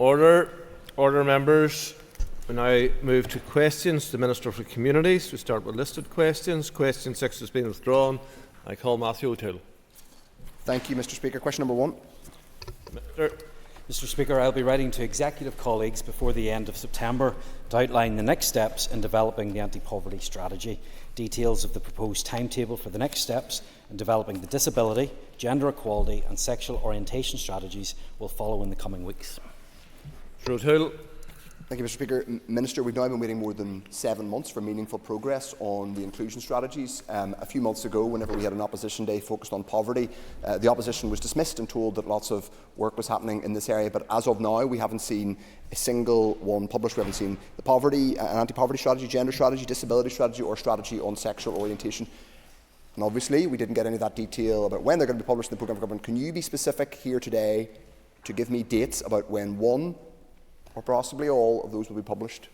Order. Order, members. We now move to questions to the Minister for Communities. We start with listed questions. Question 6 has been withdrawn. I call Matthew O'Toole. Thank you, Mr. Speaker. Question number 1. Mr. Speaker, I will be writing to executive colleagues before the end of September to outline the next steps in developing the anti-poverty strategy. Details of the proposed timetable for the next steps in developing the disability, gender equality and sexual orientation strategies will follow in the coming weeks. Mr. O'Toole. Thank you, Mr. Speaker. Minister, we've now been waiting more than 7 months for meaningful progress on the inclusion strategies. A few months ago, whenever we had an opposition day focused on poverty, the opposition was dismissed and told that lots of work was happening in this area. But as of now, we haven't seen a single one published. We haven't seen the poverty and anti-poverty strategy, gender strategy, disability strategy, or strategy on sexual orientation. And obviously, we didn't get any of that detail about when they're going to be published in the programme of government. Can you be specific here today to give me dates about when one or possibly all of those will be published?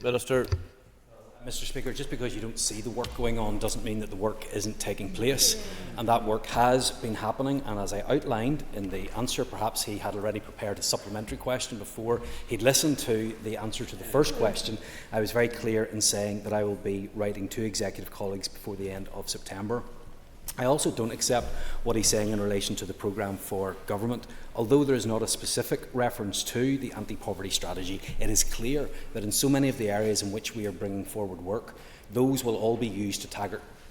Minister. Mr. Speaker, just because you don't see the work going on doesn't mean that the work isn't taking place, and that work has been happening. And as I outlined in the answer, perhaps he had already prepared a supplementary question before he'd listened to the answer to the first question. I was very clear in saying that I will be writing to executive colleagues before the end of September. I also don't accept what he's saying in relation to the programme for government. Although there is not a specific reference to the anti-poverty strategy, it is clear that in so many of the areas in which we are bringing forward work, those will all be used to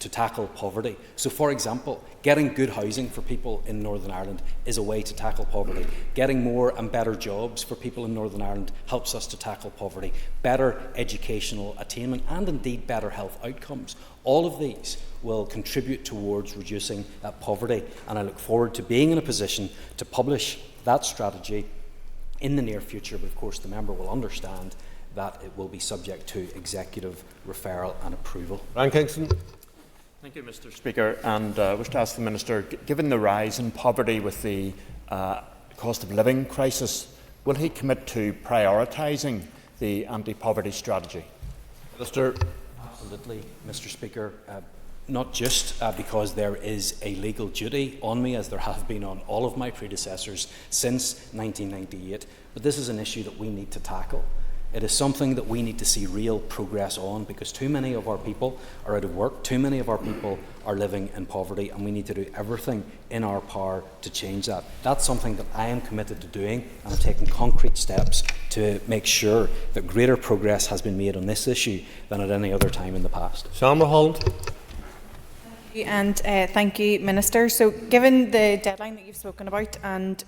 tackle poverty. So, for example, getting good housing for people in Northern Ireland is a way to tackle poverty. Getting more and better jobs for people in Northern Ireland helps us to tackle poverty. Better educational attainment and indeed better health outcomes. All of these will contribute towards reducing poverty, and I look forward to being in a position to publish that strategy in the near future. But of course the member will understand that it will be subject to executive referral and approval. Brian Kingston. Thank you, Mr. Speaker. And I wish to ask the Minister, given the rise in poverty with the cost of living crisis, will he commit to prioritising the anti-poverty strategy? Minister. Absolutely, Mr. Speaker. Not just because there is a legal duty on me, as there have been on all of my predecessors since 1998, but this is an issue that we need to tackle. It is something that we need to see real progress on, because too many of our people are out of work, too many of our people are living in poverty, and we need to do everything in our power to change that. That's something that I am committed to doing, and I'm taking concrete steps to make sure that greater progress has been made on this issue than at any other time in the past. Shamra Holland. And thank you, Minister. So given the deadline that you've spoken about, and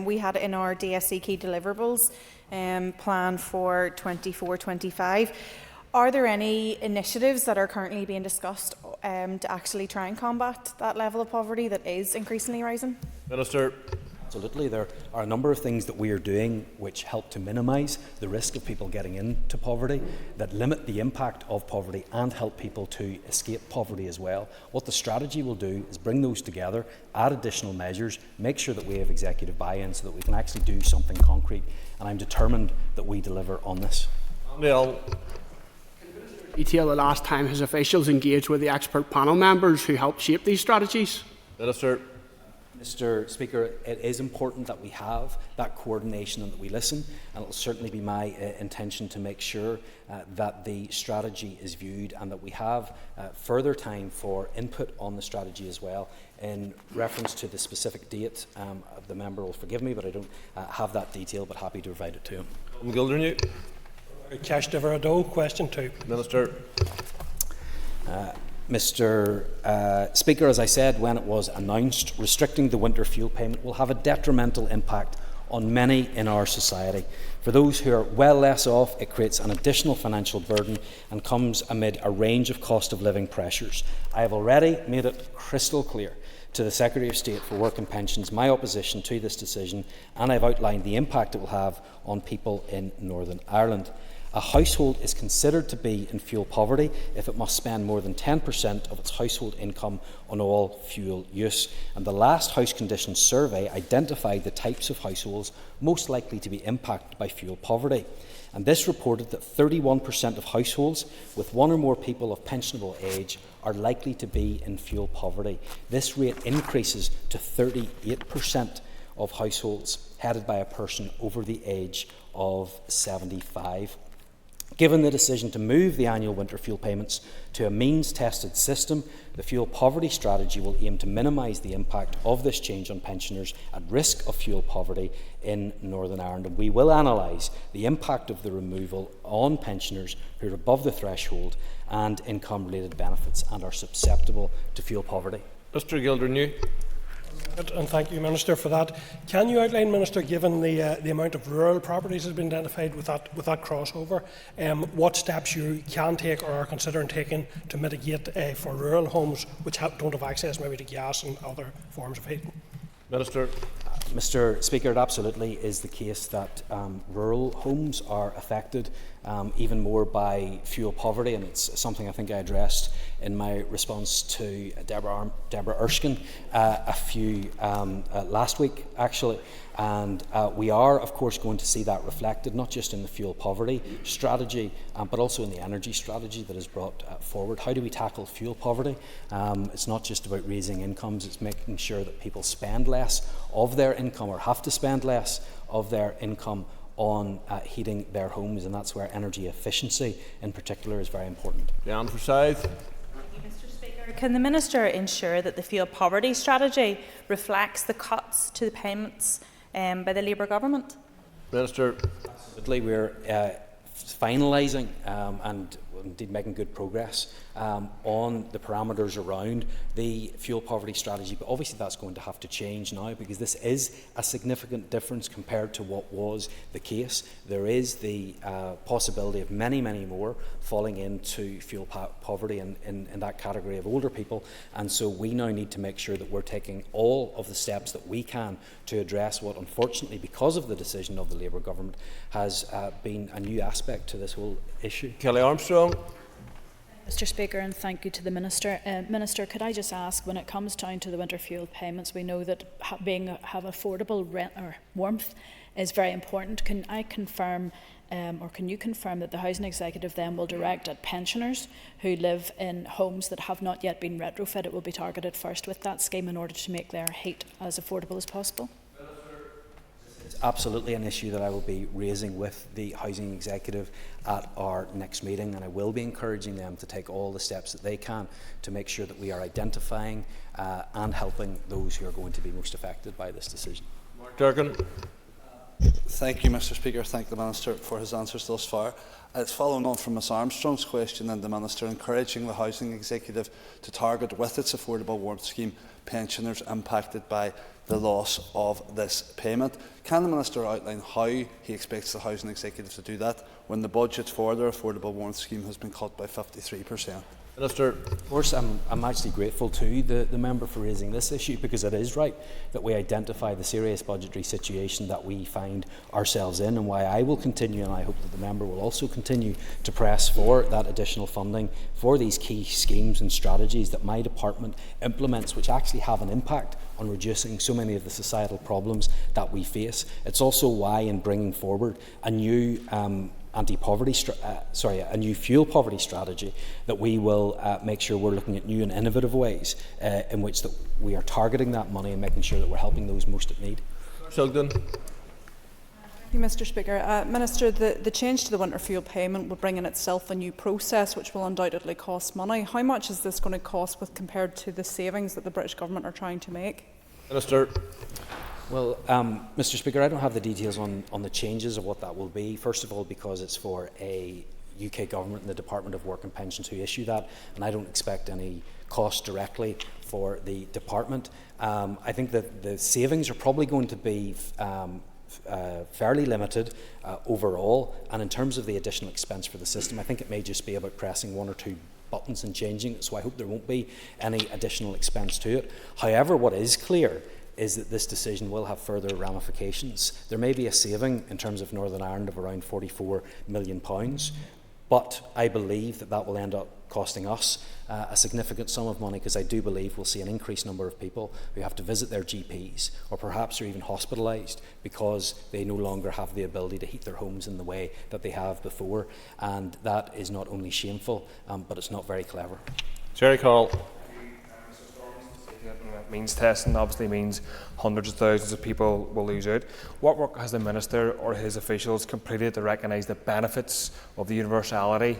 we had in our DSC key deliverables plan for 24-25, are there any initiatives that are currently being discussed to actually try and combat that level of poverty that is increasingly rising? Minister. Absolutely. There are a number of things that we are doing which help to minimise the risk of people getting into poverty, that limit the impact of poverty and help people to escape poverty as well. What the strategy will do is bring those together, add additional measures, make sure that we have executive buy-in so that we can actually do something concrete, and I'm determined that we deliver on this. Detail the last time his officials engaged with the expert panel members who helped shape these strategies? Minister. Mr. Speaker, it is important that we have that coordination and that we listen, and it will certainly be my intention to make sure that the strategy is viewed and that we have further time for input on the strategy as well. In reference to the specific date, the member will forgive me, but I don't have that detail, but happy to provide it to him. Gildernew. Question 2. Minister. Mr. Speaker, as I said when it was announced, restricting the winter fuel payment will have a detrimental impact on many in our society. For those who are well less off, it creates an additional financial burden and comes amid a range of cost of living pressures. I have already made it crystal clear to the Secretary of State for Work and Pensions my opposition to this decision, and I have outlined the impact it will have on people in Northern Ireland. A household is considered to be in fuel poverty if it must spend more than 10% of its household income on all fuel use. And the last House Conditions survey identified the types of households most likely to be impacted by fuel poverty. And this reported that 31% of households with one or more people of pensionable age are likely to be in fuel poverty. This rate increases to 38% of households headed by a person over the age of 75. Given the decision to move the annual winter fuel payments to a means-tested system, the fuel poverty strategy will aim to minimise the impact of this change on pensioners at risk of fuel poverty in Northern Ireland. And we will analyse the impact of the removal on pensioners who are above the threshold and income-related benefits and are susceptible to fuel poverty. Mr Gildernew. And thank you, Minister, for that. Can you outline, Minister, given the amount of rural properties that have been identified with that crossover, what steps you can take or are considering taking to mitigate for rural homes which don't have access maybe to gas and other forms of heating? Minister. Mr Speaker, it absolutely is the case that rural homes are affected even more by fuel poverty, and it's something I think I addressed in my response to Deborah Erskine last week, actually. And we are, of course, going to see that reflected not just in the fuel poverty strategy, but also in the energy strategy that is brought forward. How do we tackle fuel poverty? It's not just about raising incomes, it's making sure that people spend less of their income or have to spend less of their income on heating their homes, and that's where energy efficiency in particular is very important. Leanne Forsyth. Mr Speaker, can the Minister ensure that the fuel poverty strategy reflects the cuts to the payments by the Labour government? Minister. Absolutely, we're finalising and indeed making good progress on the parameters around the fuel poverty strategy, but obviously that's going to have to change now because this is a significant difference compared to what was the case. There is the possibility of many more falling into fuel poverty in that category of older people, and so we now need to make sure that we're taking all of the steps that we can to address what, unfortunately, because of the decision of the Labour government, has been a new aspect to this whole issue. Kelly Armstrong. Mr Speaker, and thank you to the Minister. Minister, could I just ask, when it comes down to the winter fuel payments, we know that have affordable rent or warmth is very important. Can I confirm, or can you confirm that the Housing Executive then will direct at pensioners who live in homes that have not yet been retrofitted will be targeted first with that scheme in order to make their heat as affordable as possible? It's absolutely an issue that I will be raising with the Housing Executive at our next meeting, and I will be encouraging them to take all the steps that they can to make sure that we are identifying and helping those who are going to be most affected by this decision. Mark Durkan. Thank you, Mr Speaker. Thank the Minister for his answers thus far. It's following on from Ms Armstrong's question and the Minister encouraging the Housing Executive to target with its affordable warmth scheme pensioners impacted by the loss of this payment. Can the Minister outline how he expects the Housing Executive to do that when the budget for their affordable warmth scheme has been cut by 53%? Minister. Of course, I'm actually grateful to the member for raising this issue, because it is right that we identify the serious budgetary situation that we find ourselves in, and why I will continue, and I hope that the member will also continue to press for that additional funding for these key schemes and strategies that my department implements, which actually have an impact on reducing so many of the societal problems that we face. It's also why, in bringing forward a new a new fuel poverty strategy, that we will make sure we're looking at new and innovative ways in which that we are targeting that money and making sure that we're helping those most in need. Sheldon. Thank you, Mr Speaker. Minister, the change to the winter fuel payment will bring in itself a new process which will undoubtedly cost money. How much is this going to cost compared to the savings that the British Government are trying to make? Minister. Well, Mr Speaker, I don't have the details on the changes of what that will be. First of all, because it's for a UK Government and the Department of Work and Pensions who issue that, and I don't expect any cost directly for the department. I think that the savings are probably going to be fairly limited overall, and in terms of the additional expense for the system, I think it may just be about pressing one or two buttons and changing it, so I hope there won't be any additional expense to it. However, what is clear is that this decision will have further ramifications. There may be a saving in terms of Northern Ireland of around £44 million, but I believe that that will end up costing us a significant sum of money, because I do believe we'll see an increased number of people who have to visit their GPs, or perhaps are even hospitalised because they no longer have the ability to heat their homes in the way that they have before, and that is not only shameful, but it's not very clever. Jerry Carl. means testing obviously means hundreds of thousands of people will lose out. What work has the Minister or his officials completed to recognise the benefits of the universality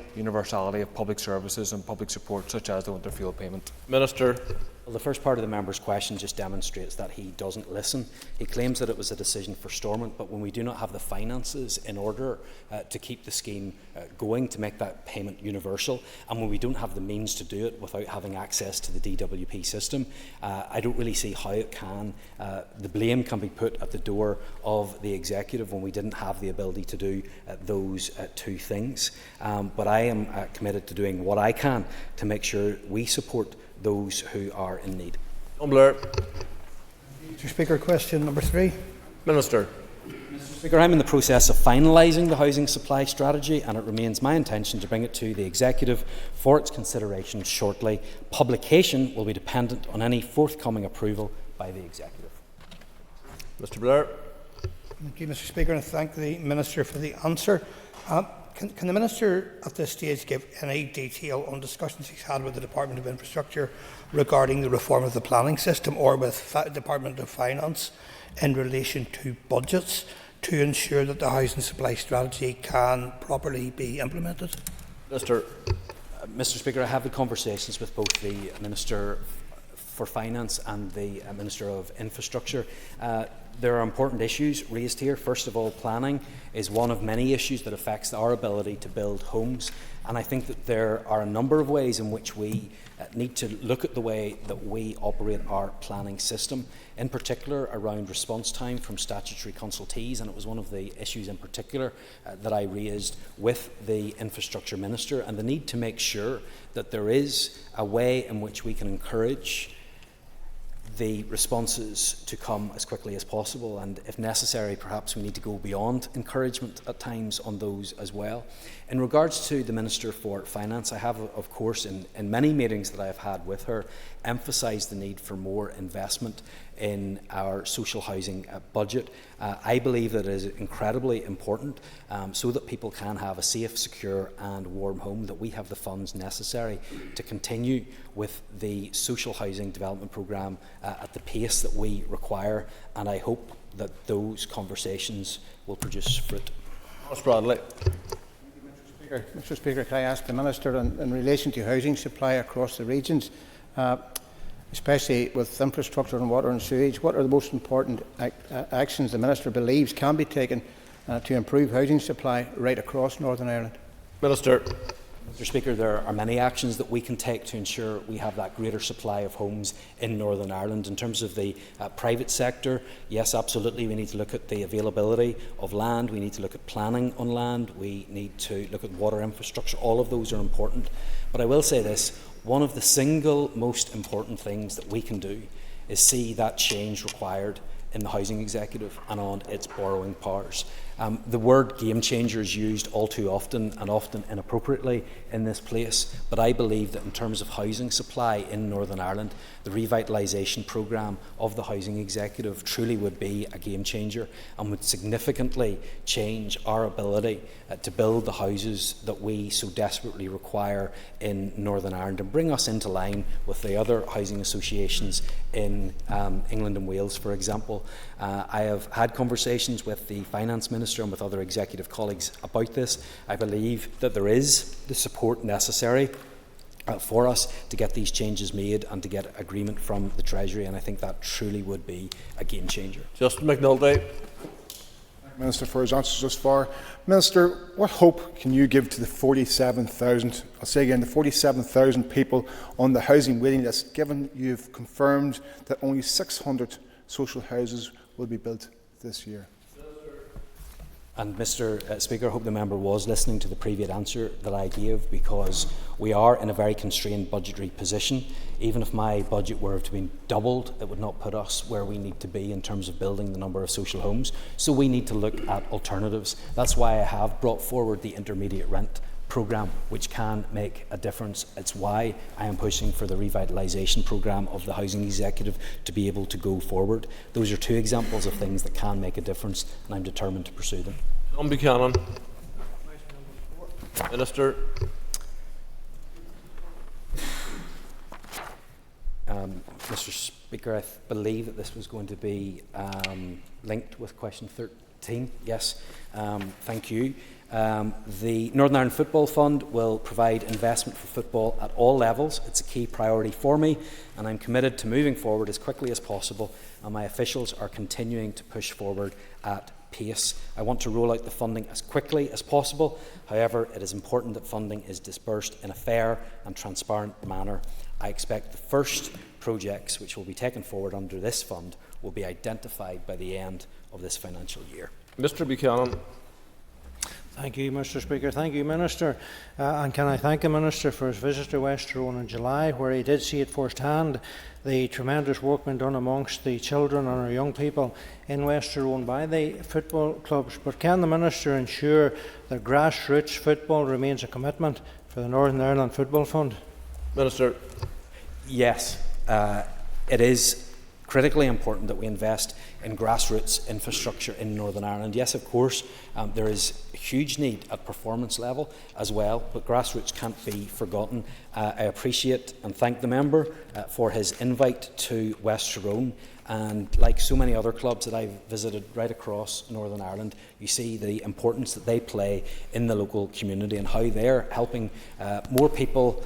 of public services and public support such as the winter fuel payment? Minister. Well, the first part of the member's question just demonstrates that he doesn't listen. He claims that it was a decision for Stormont, but when we do not have the finances in order to keep the scheme going, to make that payment universal, and when we don't have the means to do it without having access to the DWP system, I don't really see how it can. The blame can be put at the door of the executive when we didn't have the ability to do those two things. But I am committed to doing what I can to make sure we support those who are in need. Blair. Mr. Speaker, question number 3. Minister. Mr. Speaker, I'm in the process of finalising the housing supply strategy, and it remains my intention to bring it to the Executive for its consideration shortly. Publication will be dependent on any forthcoming approval by the Executive. Mr. Blair. Thank you, Mr. Speaker, and thank the Minister for the answer. Can the Minister at this stage give any detail on discussions he's had with the Department of Infrastructure regarding the reform of the planning system or with the Department of Finance in relation to budgets to ensure that the housing supply strategy can properly be implemented? Mr. Speaker, I have had conversations with both the Minister for Finance and the Minister of Infrastructure. There are important issues raised here. First of all, planning is one of many issues that affects our ability to build homes. And I think that there are a number of ways in which we need to look at the way that we operate our planning system, in particular around response time from statutory consultees. And it was one of the issues in particular that I raised with the Infrastructure Minister, and the need to make sure that there is a way in which we can encourage the responses to come as quickly as possible, and if necessary perhaps we need to go beyond encouragement at times on those as well. In regards to the Minister for Finance, I have of course in many meetings that I have had with her emphasised the need for more investment in our social housing budget. I believe that it is incredibly important so that people can have a safe, secure and warm home, that we have the funds necessary to continue with the social housing development programme at the pace that we require, and I hope that those conversations will produce fruit. Ross Bradley. Mr. Speaker, can I ask the Minister in relation to housing supply across the regions, especially with infrastructure and water and sewage, what are the most important actions the Minister believes can be taken to improve housing supply right across Northern Ireland? Minister. Mr. Speaker, there are many actions that we can take to ensure we have that greater supply of homes in Northern Ireland. In terms of the private sector, yes, absolutely, we need to look at the availability of land, we need to look at planning on land, we need to look at water infrastructure. All of those are important. But I will say this, one of the single most important things that we can do is see that change required in the Housing Executive and on its borrowing powers. The word game changer is used all too often and often inappropriately in this place, but I believe that in terms of housing supply in Northern Ireland, the revitalisation programme of the Housing Executive truly would be a game changer and would significantly change our ability to build the houses that we so desperately require in Northern Ireland and bring us into line with the other housing associations in England and Wales, for example. I have had conversations with the Finance Minister and with other executive colleagues about this. I believe that there is the support necessary for us to get these changes made and to get agreement from the Treasury, and I think that truly would be a game changer. Justin McNulty. Minister, for his answers thus far. Minister, what hope can you give to the 47,000, I'll say again, the 47,000 people on the housing waiting list, given you've confirmed that only 600 social houses will be built this year? And Mr. Speaker, I hope the member was listening to the previous answer that I gave, because we are in a very constrained budgetary position. Even if my budget were to be doubled, it would not put us where we need to be in terms of building the number of social homes. So we need to look at alternatives. That's why I have brought forward the intermediate rent programme, which can make a difference. It's why I am pushing for the revitalisation programme of the Housing Executive to be able to go forward. Those are two examples of things that can make a difference, and I'm determined to pursue them. John Buchanan. Minister. Speaker, I believe that this was going to be linked with question 13. Yes, thank you. The Northern Ireland Football Fund will provide investment for football at all levels. It's a key priority for me, and I'm committed to moving forward as quickly as possible, and my officials are continuing to push forward at pace. I want to roll out the funding as quickly as possible. However, it is important that funding is disbursed in a fair and transparent manner. I expect the first projects which will be taken forward under this fund will be identified by the end of this financial year. Mr Buchanan. Thank you, Mr Speaker. Thank you, Minister. And can I thank the Minister for his visit to West Tyrone in July, where he did see at first hand the tremendous work being done amongst the children and our young people in West Tyrone by the football clubs. But can the Minister ensure that grassroots football remains a commitment for the Northern Ireland Football Fund? Minister. Yes, it is critically important that we invest in grassroots infrastructure in Northern Ireland. Yes, of course, there is a huge need at performance level as well, but grassroots can't be forgotten. I appreciate and thank the member for his invite to West Tyrone. And like so many other clubs that I've visited right across Northern Ireland, you see the importance that they play in the local community and how they're helping more people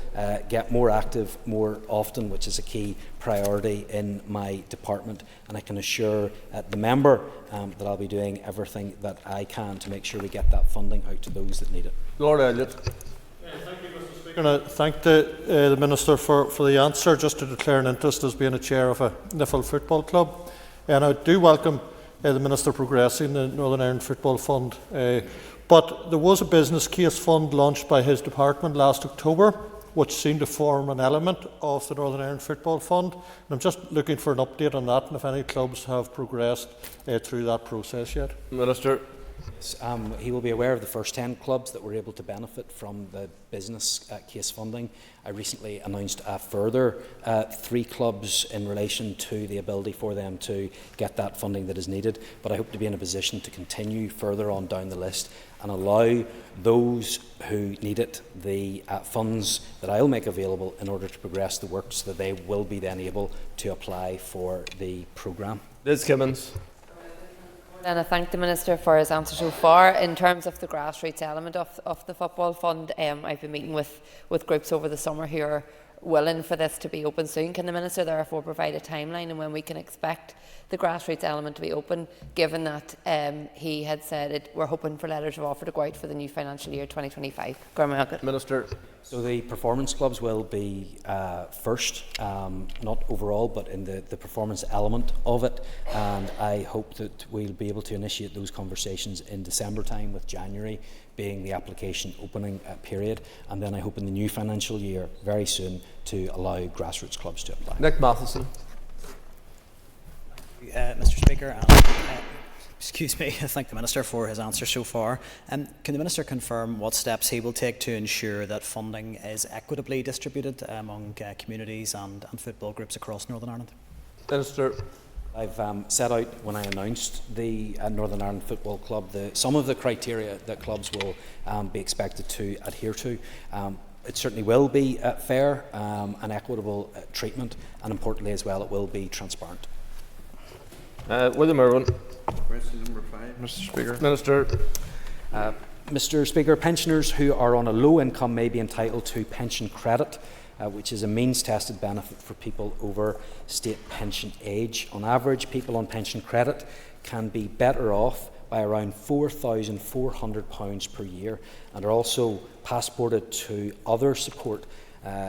get more active more often, which is a key priority in my department. And I can assure the member that I'll be doing everything that I can to make sure we get that funding out to those that need it. Lord Elliott. Thank you, Mr Speaker. And I thank the Minister for the answer. Just to declare an interest as being a chair of a NIFL football club. And I do welcome the Minister progressing the Northern Ireland Football Fund. But there was a business case fund launched by his department last October, which seemed to form an element of the Northern Ireland Football Fund. And I'm just looking for an update on that and if any clubs have progressed through that process yet. Minister. He will be aware of the first 10 clubs that were able to benefit from the business case funding. I recently announced a further 3 clubs in relation to the ability for them to get that funding that is needed, but I hope to be in a position to continue further on down the list and allow those who need it the funds that I will make available in order to progress the work so that they will be then able to apply for the programme. Liz Kimmins. And I thank the Minister for his answer so far. In terms of the grassroots element of the football fund, I've been meeting with groups over the summer who are willing for this to be open soon. Can the Minister therefore provide a timeline and when we can expect the grassroots element to be open, given that he had said we're hoping for letters of offer to go out for the new financial year 2025? Minister. So the performance clubs will be first, not overall, but in the performance element of it. And I hope that we'll be able to initiate those conversations in December time, with January being the application opening period. And then I hope in the new financial year, very soon, to allow grassroots clubs to apply. Nick Matheson. Mr Speaker, excuse me, I thank the Minister for his answer so far. Can the Minister confirm what steps he will take to ensure that funding is equitably distributed among communities and football groups across Northern Ireland? Minister. I've set out when I announced the Northern Ireland Football Club some of the criteria that clubs will be expected to adhere to. It certainly will be fair and equitable treatment, and importantly as well, it will be transparent. William Irwin. Question number 5, Mr Speaker. Minister. Mr Speaker, pensioners who are on a low income may be entitled to pension credit, which is a means-tested benefit for people over state pension age. On average, people on pension credit can be better off by around £4,400 per year and are also passported to other support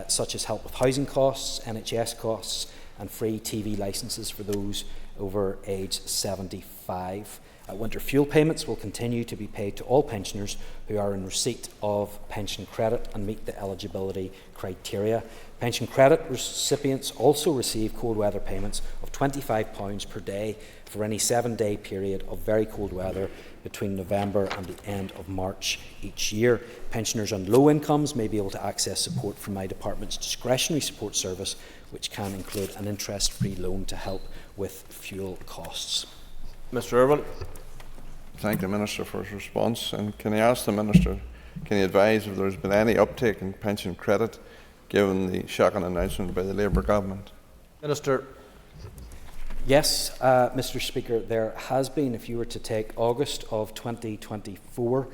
such as help with housing costs, NHS costs and free TV licences for those over age 75. Winter fuel payments will continue to be paid to all pensioners who are in receipt of pension credit and meet the eligibility criteria. Pension credit recipients also receive cold weather payments of £25 per day for any 7-day period of very cold weather between November and the end of March each year. Pensioners on low incomes may be able to access support from my department's discretionary support service, which can include an interest-free loan to help with fuel costs. Mr Irwin. Thank the Minister for his response. And can I ask the Minister, can he advise if there has been any uptake in pension credit given the shocking announcement by the Labour government? Minister. Yes, Mr. Speaker, there has been, if you were to take August of 2024,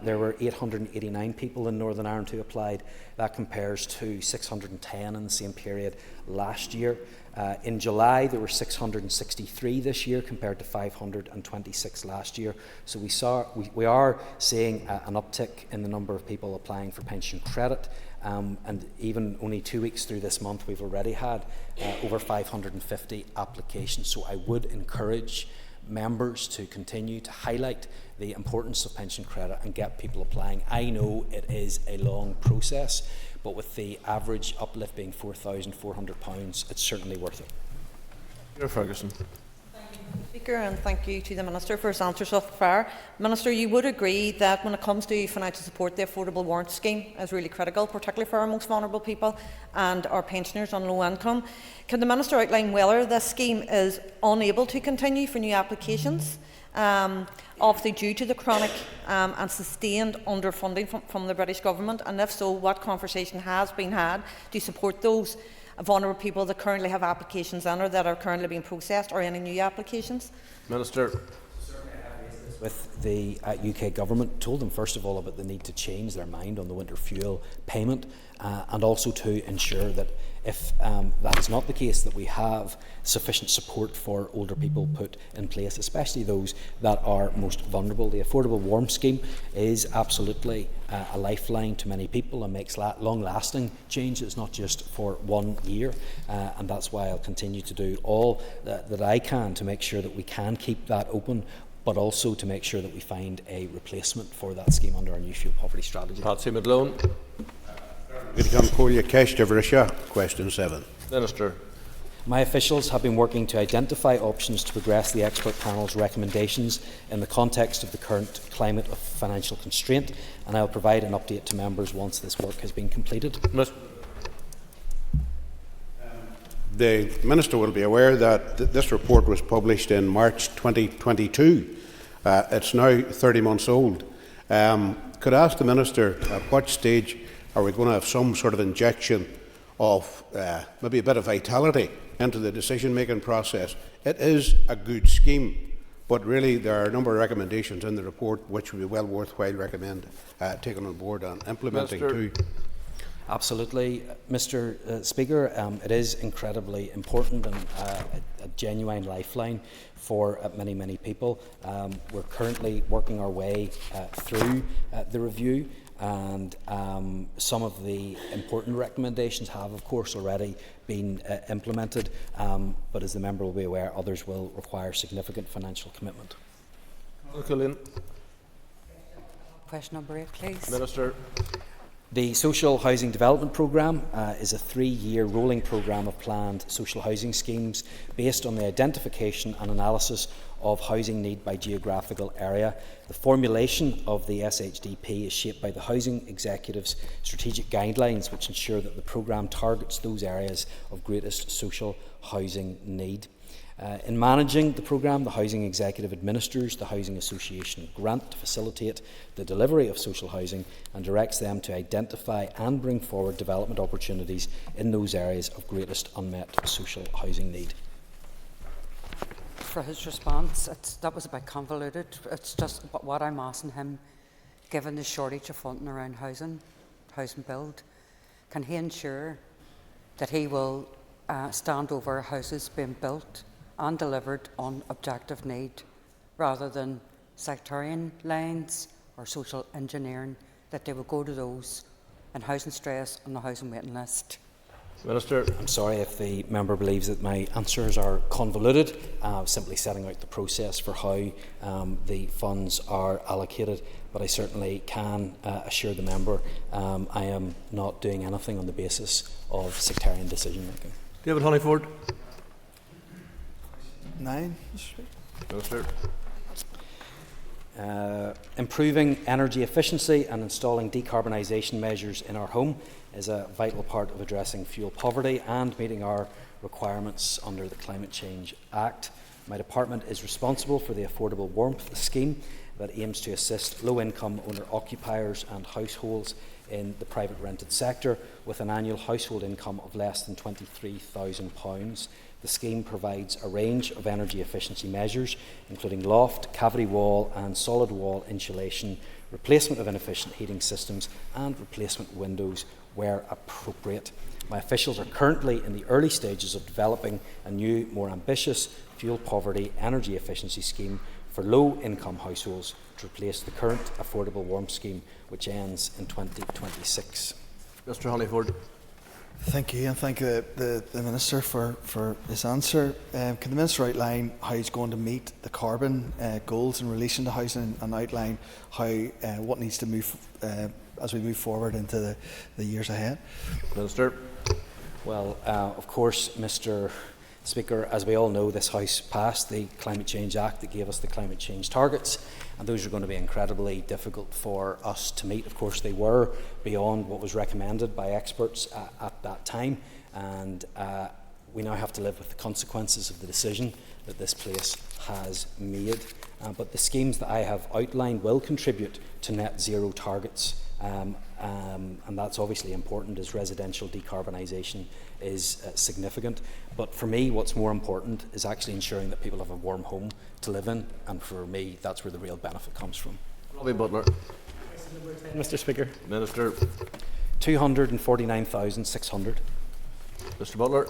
there were 889 people in Northern Ireland who applied. That compares to 610 in the same period last year. In July, there were 663 this year compared to 526 last year. So we are seeing an uptick in the number of people applying for pension credit. And even only 2 weeks through this month, we've already had over 550 applications. So I would encourage members to continue to highlight the importance of pension credit and get people applying. I know it is a long process, but with the average uplift being £4,400, it's certainly worth it. Peter Ferguson. Speaker, and thank you to the Minister for his answers so far. Minister, you would agree that when it comes to financial support, the Affordable Warrant Scheme is really critical, particularly for our most vulnerable people and our pensioners on low income. Can the Minister outline whether this scheme is unable to continue for new applications, obviously due to the chronic and sustained underfunding from the British Government, and if so, what conversation has been had to support those vulnerable people that currently have applications in or that are currently being processed, or any new applications? Minister. With the UK Government, told them first of all about the need to change their mind on the winter fuel payment, and also to ensure that if that is not the case, that we have sufficient support for older people put in place, especially those that are most vulnerable. The Affordable Warmth Scheme is absolutely a lifeline to many people and makes long-lasting changes, not just for 1 year, and that's why I'll continue to do all that I can to make sure that we can keep that open, but also to make sure that we find a replacement for that scheme under our new fuel poverty strategy. Patsy McGlone. Question 7. Minister. My officials have been working to identify options to progress the expert panel's recommendations in the context of the current climate of financial constraint, and I will provide an update to members once this work has been completed. The Minister will be aware that this report was published in March 2022. It's now 30 months old. Could I ask the Minister at what stage are we going to have some sort of injection of maybe a bit of vitality into the decision-making process? It is a good scheme, but really there are a number of recommendations in the report which would be well worthwhile taking on board and implementing too. Absolutely, Mr. Speaker. It is incredibly important and a genuine lifeline for many, many people. We're currently working our way through the review, and some of the important recommendations have, of course, already been implemented, but as the member will be aware, others will require significant financial commitment. Question number 8, please. Minister. The Social Housing Development Programme is a 3-year rolling programme of planned social housing schemes based on the identification and analysis of housing need by geographical area. The formulation of the SHDP is shaped by the Housing Executive's strategic guidelines, which ensure that the programme targets those areas of greatest social housing need. In managing the programme, the Housing Executive administers the Housing Association grant to facilitate the delivery of social housing and directs them to identify and bring forward development opportunities in those areas of greatest unmet social housing need. For his response, that was a bit convoluted. It's just what I'm asking him, given the shortage of funding around housing build, can he ensure that he will stand over houses being built and delivered on objective need, rather than sectarian lines or social engineering, that they will go to those in housing stress on the housing waiting list? Minister. I'm sorry if the member believes that my answers are convoluted. Simply setting out the process for how the funds are allocated, but I certainly can assure the member I am not doing anything on the basis of sectarian decision making. David Honeyford. 9. Minister. Improving energy efficiency and installing decarbonisation measures in our home is a vital part of addressing fuel poverty and meeting our requirements under the Climate Change Act. My department is responsible for the Affordable Warmth Scheme that aims to assist low-income owner-occupiers and households in the private rented sector with an annual household income of less than £23,000. The scheme provides a range of energy efficiency measures, including loft, cavity wall and solid wall insulation, replacement of inefficient heating systems and replacement windows where appropriate. My officials are currently in the early stages of developing a new, more ambitious fuel poverty energy efficiency scheme for low-income households to replace the current affordable warmth scheme, which ends in 2026. Mr. Honeyford. Thank you, and thank the Minister for his answer. Can the Minister outline how he's going to meet the carbon goals in relation to housing, and outline how what needs to move as we move forward into the years ahead? Minister. Well, of course, Mr. Speaker, as we all know, this House passed the Climate Change Act that gave us the climate change targets, and those are going to be incredibly difficult for us to meet. Of course, they were beyond what was recommended by experts at that time, and we now have to live with the consequences of the decision that this place has made. But the schemes that I have outlined will contribute to net zero targets, and that's obviously important as residential decarbonisation is significant. But for me, what's more important is actually ensuring that people have a warm home to live in, and for me, that's where the real benefit comes from. Robbie Butler. Mr. Speaker. Minister. 249,600. Mr. Butler.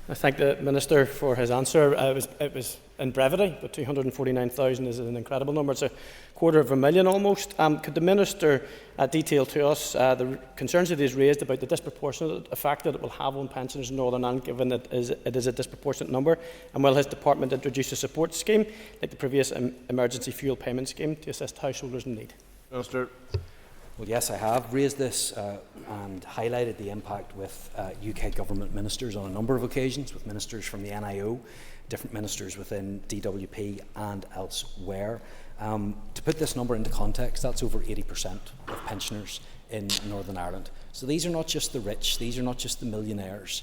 I thank the Minister for his answer. It was in brevity, but 249,000 is an incredible number. It's a $250,000 almost. Could the Minister detail to us the concerns that he's raised about the disproportionate effect that it will have on pensioners in Northern Ireland, given that it is a disproportionate number? And will his department introduce a support scheme, like the previous emergency fuel payment scheme, to assist householders in need? Minister. Well, yes, I have raised this and highlighted the impact with UK government ministers on a number of occasions, with ministers from the NIO, different ministers within DWP and elsewhere. To put this number into context, that's over 80% of pensioners in Northern Ireland. So these are not just the rich, these are not just the millionaires,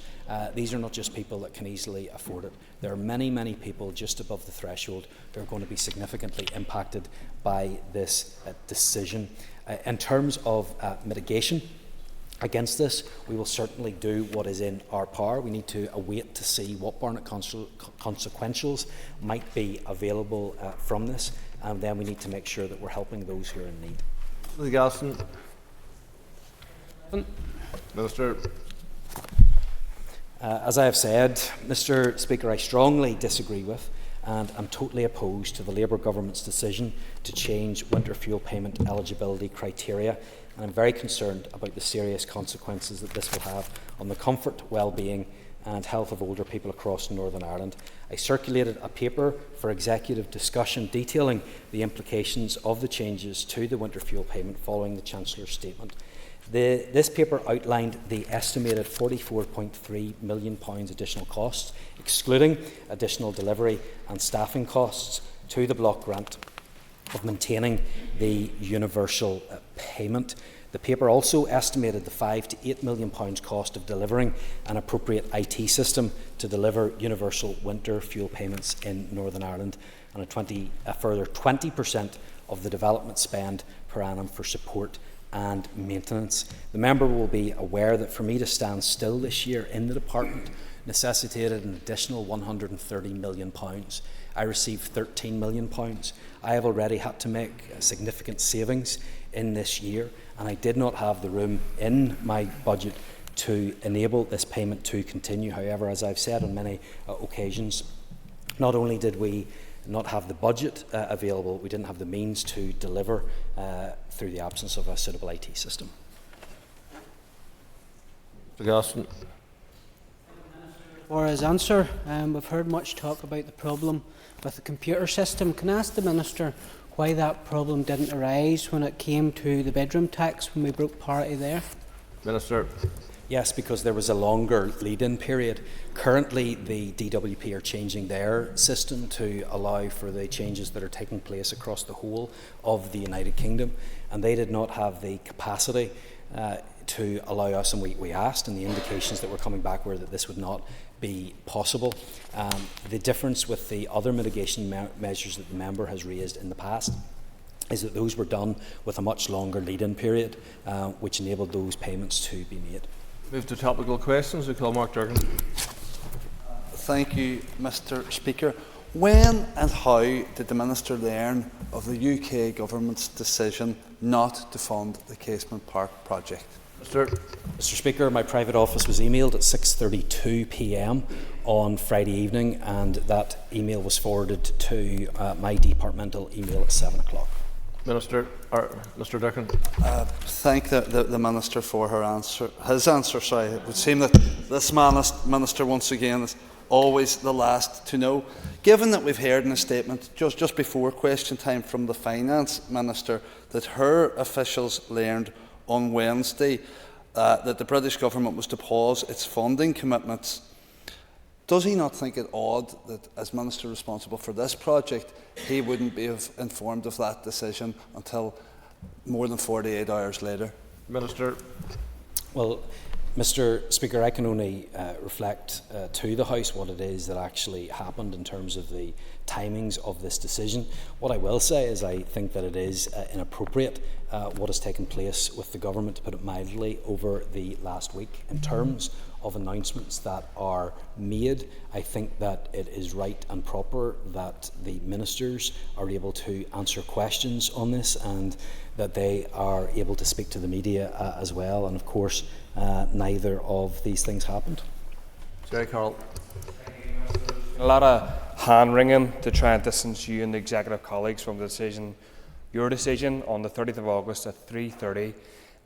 these are not just people that can easily afford it. There are many, many people just above the threshold who are going to be significantly impacted by this decision. In terms of mitigation against this, we will certainly do what is in our power. We need to await to see what Barnett consequentials might be available from this, and then we need to make sure that we're helping those who are in need. Mr. Galson. Minister. As I have said, Mr. Speaker, I strongly disagree with and I'm totally opposed to the Labour government's decision to change winter fuel payment eligibility criteria, and I'm very concerned about the serious consequences that this will have on the comfort, well-being and health of older people across Northern Ireland. I circulated a paper for executive discussion detailing the implications of the changes to the winter fuel payment following the Chancellor's statement. This paper outlined the estimated £44.3 million additional costs, excluding additional delivery and staffing costs, to the block grant of maintaining the universal payment. The paper also estimated the £5 to £8 million cost of delivering an appropriate IT system to deliver universal winter fuel payments in Northern Ireland, and a further 20% of the development spend per annum for support and maintenance. The member will be aware that for me to stand still this year in the department necessitated an additional £130 million. I received £13 million. I have already had to make significant savings in this year, and I did not have the room in my budget to enable this payment to continue. However, as I've said on many occasions, not only did we not have the budget available, we didn't have the means to deliver through the absence of a suitable IT system. Mr. Gosson. For his answer, we've heard much talk about the problem with the computer system. Can I ask the Minister why that problem didn't arise when it came to the bedroom tax, when we broke parity there? Minister. Yes, because there was a longer lead-in period. Currently, the DWP are changing their system to allow for the changes that are taking place across the whole of the United Kingdom, and they did not have the capacity to allow us, and we asked, and the indications that were coming back were that this would not be possible. The difference with the other mitigation measures that the member has raised in the past is that those were done with a much longer lead-in period, which enabled those payments to be made. Move to topical questions. We call Mark Durgan. Thank you, Mr. Speaker. When and how did the Minister learn of the UK Government's decision not to fund the Casement Park project? Mr. Speaker, my private office was emailed at 6:32 p.m. on Friday evening, and that email was forwarded to my departmental email at 7 o'clock. Mr. Durkin. Thank the Minister for her answer. His answer, sorry. It would seem that this Minister, once again, is always the last to know. Given that we've heard in a statement just before question time from the Finance Minister that her officials learned on Wednesday that the British Government was to pause its funding commitments, does he not think it odd that, as Minister responsible for this project, he wouldn't be informed of that decision until more than 48 hours later? Minister. Well, Mr. Speaker, I can only reflect to the House what it is that actually happened in terms of the timings of this decision. What I will say is I think that it is inappropriate what has taken place with the government, to put it mildly, over the last week in terms of announcements that are made. I think that it is right and proper that the ministers are able to answer questions on this, and that they are able to speak to the media as well. And of course, neither of these things happened. Jerry Carroll. A lot of hand-wringing to try and distance you and the executive colleagues from the decision, your decision on the 30th of August at 3:30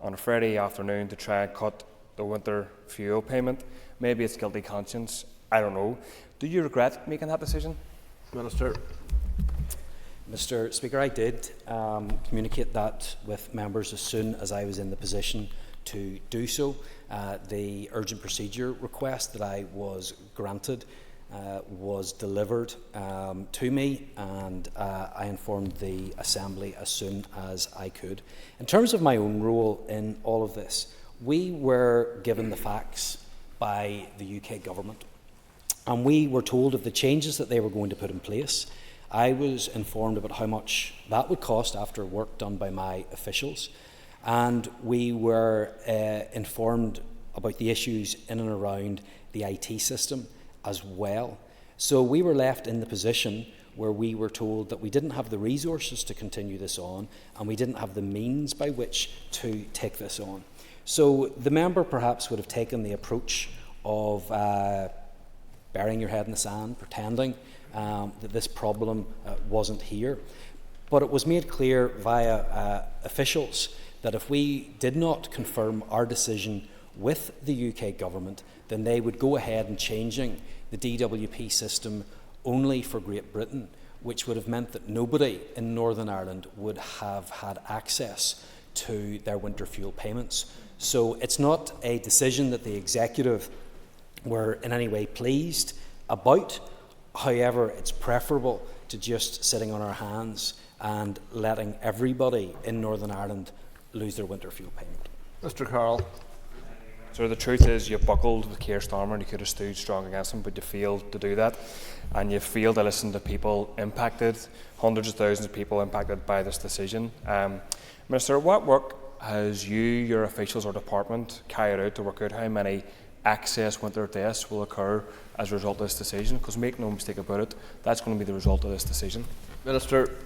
on a Friday afternoon to try and cut the winter fuel payment. Maybe it's guilty conscience, I don't know. Do you regret making that decision? Minister. Mr. Speaker, I did communicate that with members as soon as I was in the position to do so. The urgent procedure request that I was granted was delivered to me, and I informed the Assembly as soon as I could. In terms of my own role in all of this, we were given the facts by the UK Government, and we were told of the changes that they were going to put in place. I was informed about how much that would cost after work done by my officials, and we were informed about the issues in and around the IT system as well. So we were left in the position where we were told that we didn't have the resources to continue this on, and we didn't have the means by which to take this on. So the member perhaps would have taken the approach of burying your head in the sand, pretending that this problem wasn't here. But it was made clear via officials that if we did not confirm our decision with the UK Government, then they would go ahead in changing the DWP system only for Great Britain, which would have meant that nobody in Northern Ireland would have had access to their winter fuel payments. So it's not a decision that the Executive were in any way pleased about. However, it's preferable to just sitting on our hands and letting everybody in Northern Ireland lose their winter fuel payment. Mr. Carroll. So the truth is you buckled with Keir Starmer and you could have stood strong against him, but you failed to do that, and you failed to listen to people impacted, hundreds of thousands of people impacted by this decision. Minister, what work has you, your officials or department carried out to work out how many excess winter deaths will occur as a result of this decision? Because make no mistake about it, that's going to be the result of this decision. Minister.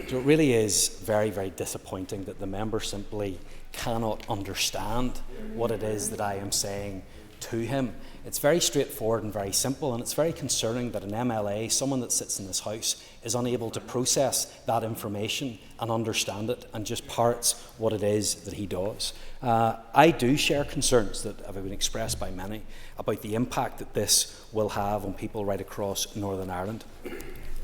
So it really is very, very disappointing that the member simply cannot understand what it is that I am saying to him. It's very straightforward and very simple, and it's very concerning that an MLA, someone that sits in this House, is unable to process that information and understand it and just parrots what it is that he does. I do share concerns that have been expressed by many about the impact that this will have on people right across Northern Ireland.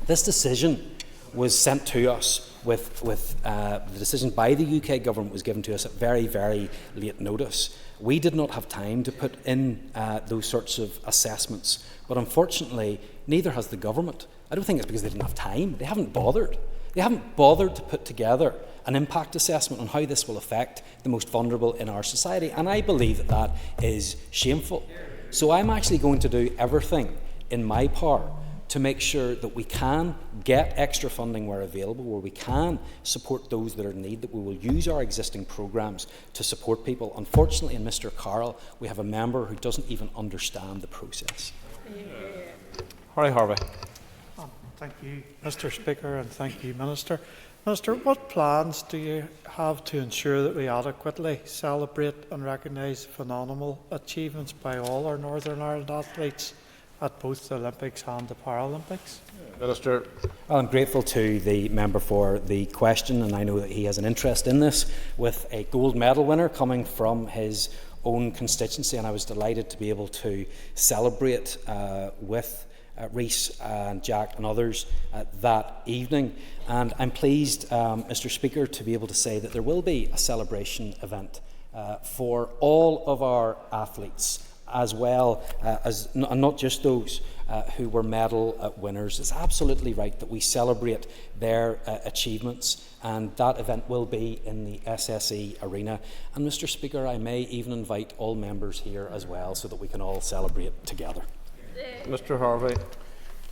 This decision was sent to us the decision by the UK Government was given to us at very, very late notice. We did not have time to put in those sorts of assessments, but unfortunately, neither has the government. I don't think it's because they didn't have time. They haven't bothered. They haven't bothered to put together an impact assessment on how this will affect the most vulnerable in our society, and I believe that that is shameful. So I'm actually going to do everything in my power to make sure that we can get extra funding where available, where we can support those that are in need, that we will use our existing programmes to support people. Unfortunately, in Mr. Carroll, we have a member who doesn't even understand the process. Harry Harvey. Thank you, Mr. Speaker, and thank you, Minister. Minister, what plans do you have to ensure that we adequately celebrate and recognise phenomenal achievements by all our Northern Ireland athletes at both the Olympics and the Paralympics? Minister. Well, I'm grateful to the member for the question, and I know that he has an interest in this, with a gold medal winner coming from his own constituency, and I was delighted to be able to celebrate with Rhys and Jack and others that evening. And I'm pleased, Mr. Speaker, to be able to say that there will be a celebration event for all of our athletes, as well as not just those who were medal winners. It's absolutely right that we celebrate their achievements, and that event will be in the SSE Arena. And Mr. Speaker, I may even invite all members here as well, so that we can all celebrate together. Mr. Harvey.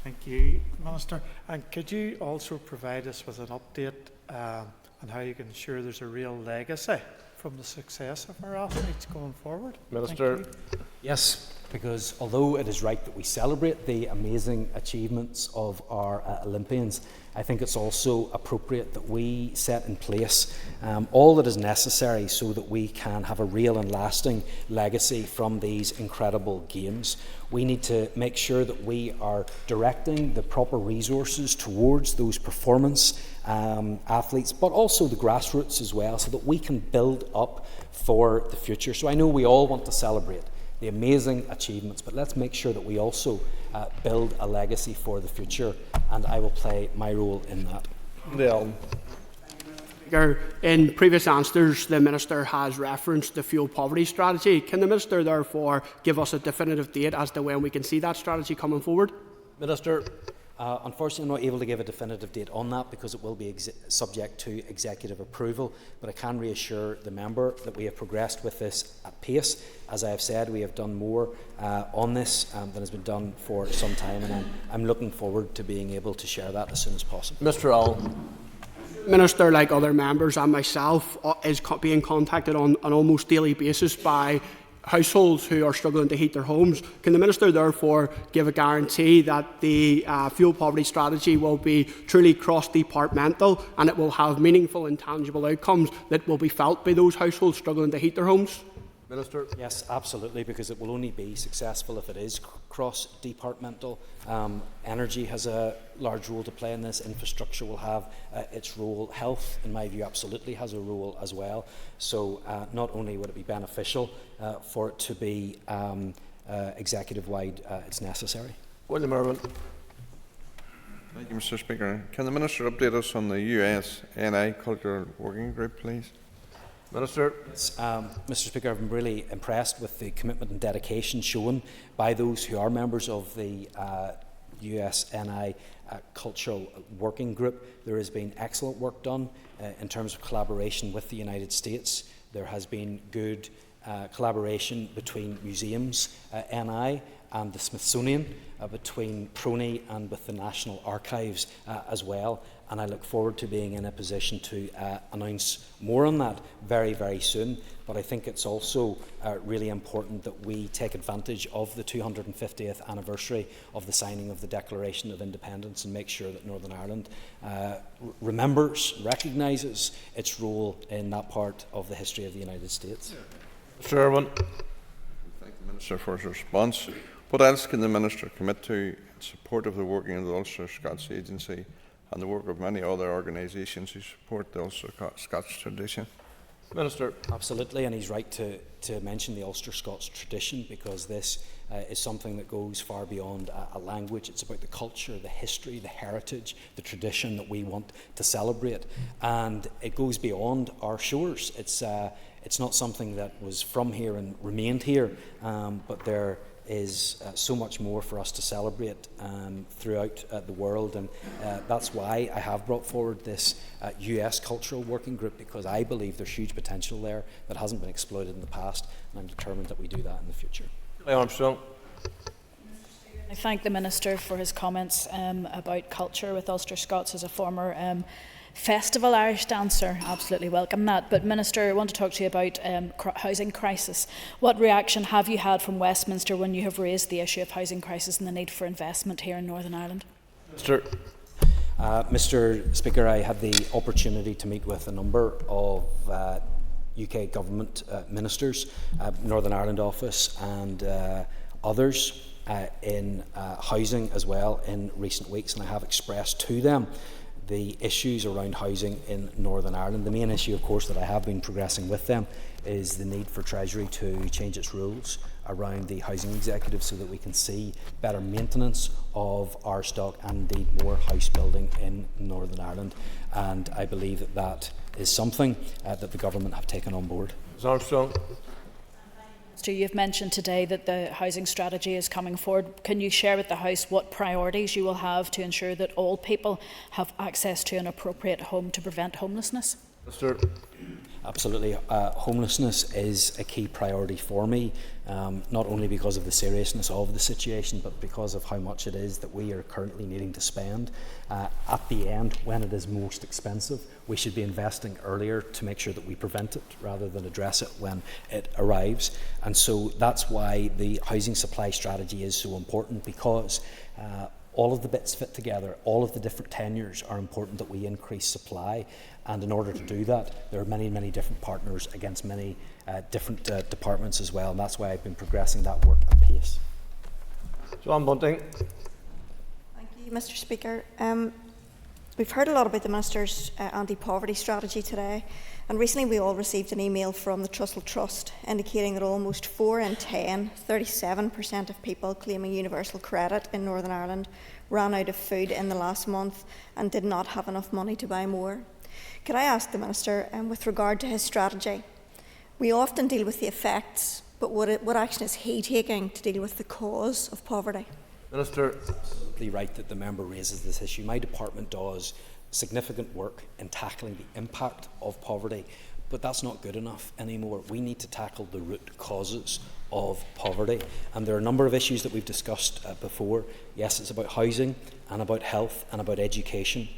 Thank you, Minister. And could you also provide us with an update on how you can ensure there's a real legacy from the success of our athletes going forward? Minister. Yes, because although it is right that we celebrate the amazing achievements of our Olympians, I think it's also appropriate that we set in place all that is necessary so that we can have a real and lasting legacy from these incredible games. We need to make sure that we are directing the proper resources towards those performance athletes, but also the grassroots as well, so that we can build up for the future. So I know we all want to celebrate the amazing achievements, but let's make sure that we also build a legacy for the future, and I will play my role in that. In previous answers, the Minister has referenced the fuel poverty strategy. Can the Minister therefore give us a definitive date as to when we can see that strategy coming forward? Minister. Unfortunately, I'm not able to give a definitive date on that because it will be subject to executive approval, but I can reassure the member that we have progressed with this at pace. As I have said, we have done more on this than has been done for some time, and I'm looking forward to being able to share that as soon as possible. Mr. Allen. Minister, like other members and myself, is being contacted on an almost daily basis by households who are struggling to heat their homes. Can the Minister therefore give a guarantee that the fuel poverty strategy will be truly cross-departmental and it will have meaningful and tangible outcomes that will be felt by those households struggling to heat their homes? Minister. Yes, absolutely, because it will only be successful if it is cross-departmental. Energy has a large role to play in this. Infrastructure will have its role. Health, in my view, absolutely has a role as well. So not only would it be beneficial for it to be executive-wide, it's necessary. William Irwin. Thank you, Mr. Speaker. Can the Minister update us on the USNI Cultural Working Group, please? Minister. Mr. Speaker, I've been really impressed with the commitment and dedication shown by those who are members of the USNI Cultural Working Group. There has been excellent work done in terms of collaboration with the United States. There has been good collaboration between museums, NI, and the Smithsonian, between PRONI and with the National Archives as well. And I look forward to being in a position to announce more on that very, very soon. But I think it's also really important that we take advantage of the 250th anniversary of the signing of the Declaration of Independence and make sure that Northern Ireland remembers, recognises its role in that part of the history of the United States. Mr. Irwin. Thank the Minister for his response. What else can the Minister commit to in support of the working of the Ulster Scots Agency and the work of many other organisations who support the Ulster Scots tradition? Minister. Absolutely, and he's right to mention the Ulster Scots tradition, because this is something that goes far beyond a language. It's about the culture, the history, the heritage, the tradition that we want to celebrate, and it goes beyond our shores. It's not something that was from here and remained here, but there is so much more for us to celebrate throughout the world, and that's why I have brought forward this US Cultural Working Group, because I believe there's huge potential there that hasn't been exploited in the past, and I'm determined that we do that in the future. Armstrong. I thank the Minister for his comments about culture with Ulster Scots as a former festival Irish dancer. Absolutely welcome that. But Minister, I want to talk to you about housing crisis. What reaction have you had from Westminster when you have raised the issue of housing crisis and the need for investment here in Northern Ireland? Mr. Speaker, I had the opportunity to meet with a number of UK government ministers, Northern Ireland office and others in housing as well in recent weeks, and I have expressed to them the issues around housing in Northern Ireland. The main issue, of course, that I have been progressing with them is the need for Treasury to change its rules around the housing executive so that we can see better maintenance of our stock and indeed more house building in Northern Ireland. And I believe that that is something that the government have taken on board. Ms Armstrong. You've mentioned today that the housing strategy is coming forward. Can you share with the House what priorities you will have to ensure that all people have access to an appropriate home to prevent homelessness? Mr. Absolutely. Homelessness is a key priority for me, not only because of the seriousness of the situation, but because of how much it is that we are currently needing to spend. At the end, when it is most expensive, we should be investing earlier to make sure that we prevent it rather than address it when it arrives. And so that's why the housing supply strategy is so important, because all of the bits fit together, all of the different tenures are important that we increase supply. And in order to do that, there are many, many different partners against many different departments as well. And that's why I've been progressing that work at pace. John Bunting. Thank you, Mr. Speaker. We've heard a lot about the Minister's anti-poverty strategy today. And recently we all received an email from the Trussell Trust indicating that almost 4 in 10, 37% of people claiming universal credit in Northern Ireland ran out of food in the last month and did not have enough money to buy more. Could I ask the Minister, with regard to his strategy, we often deal with the effects, but what action is he taking to deal with the cause of poverty? Minister. Absolutely right that the member raises this issue. My department does significant work in tackling the impact of poverty, but that's not good enough anymore. We need to tackle the root causes of poverty, and there are a number of issues that we've discussed before. Yes, it's about housing and about health and about education,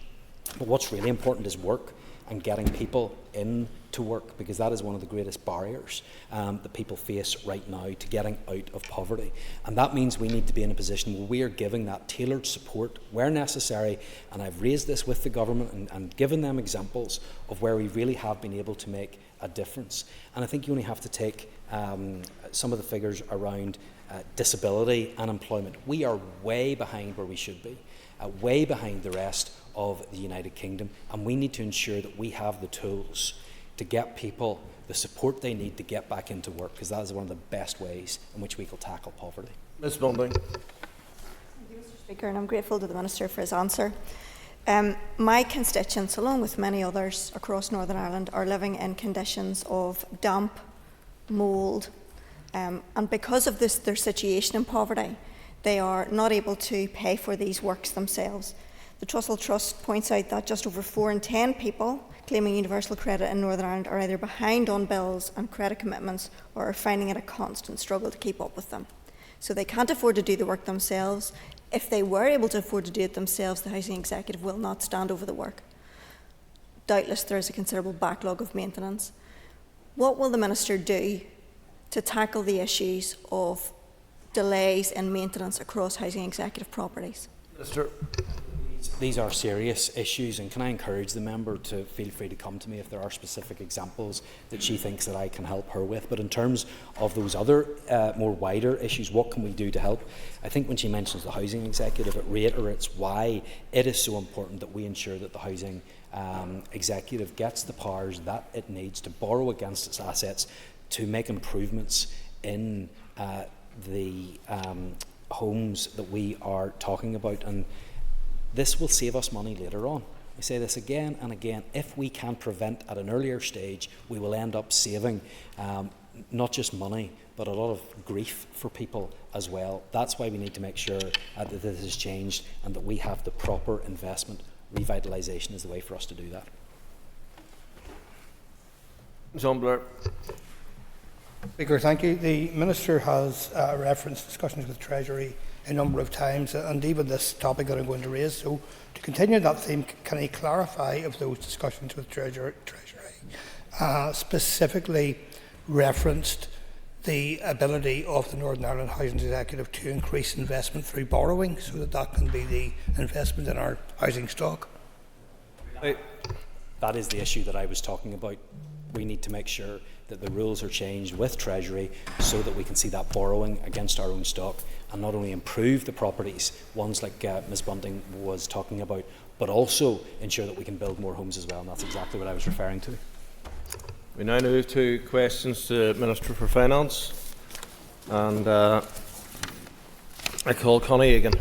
but what's really important is work and getting people into work, because that is one of the greatest barriers that people face right now to getting out of poverty. And that means we need to be in a position where we are giving that tailored support where necessary. And I've raised this with the government and given them examples of where we really have been able to make a difference. And I think you only have to take some of the figures around disability and employment. We are way behind where we should be, way behind the rest of the United Kingdom, and we need to ensure that we have the tools to get people the support they need to get back into work, because that is one of the best ways in which we can tackle poverty. Ms Bunting. Thank you, Mr. Speaker, and I'm grateful to the Minister for his answer. My constituents, along with many others across Northern Ireland, are living in conditions of damp, mould, and because of this, their situation in poverty, they are not able to pay for these works themselves. The Trussell Trust points out that just over 4 in 10 people claiming universal credit in Northern Ireland are either behind on bills and credit commitments or are finding it a constant struggle to keep up with them. So they can't afford to do the work themselves. If they were able to afford to do it themselves, the housing executive will not stand over the work. Doubtless there is a considerable backlog of maintenance. What will the Minister do to tackle the issues of delays in maintenance across housing executive properties? Minister. These are serious issues, and can I encourage the member to feel free to come to me if there are specific examples that she thinks that I can help her with. But in terms of those other more wider issues, what can we do to help? I think when she mentions the housing executive, it reiterates why it is so important that we ensure that the housing executive gets the powers that it needs to borrow against its assets to make improvements in the homes that we are talking about. And this will save us money later on. I say this again and again. If we can prevent at an earlier stage, we will end up saving not just money, but a lot of grief for people as well. That's why we need to make sure that this is changed and that we have the proper investment. Revitalisation is the way for us to do that. John Blair. Speaker, thank you. The Minister has referenced discussions with Treasury a number of times, and even this topic that I'm going to raise. So, to continue that theme, can he clarify if those discussions with Treasury specifically referenced the ability of the Northern Ireland Housing Executive to increase investment through borrowing, so that that can be the investment in our housing stock? That is the issue that I was talking about. We need to make sure that the rules are changed with Treasury so that we can see that borrowing against our own stock and not only improve the properties, ones like Ms Bunting was talking about, but also ensure that we can build more homes as well, and that's exactly what I was referring to. We now move to questions to the Minister for Finance, and I call Connie Egan.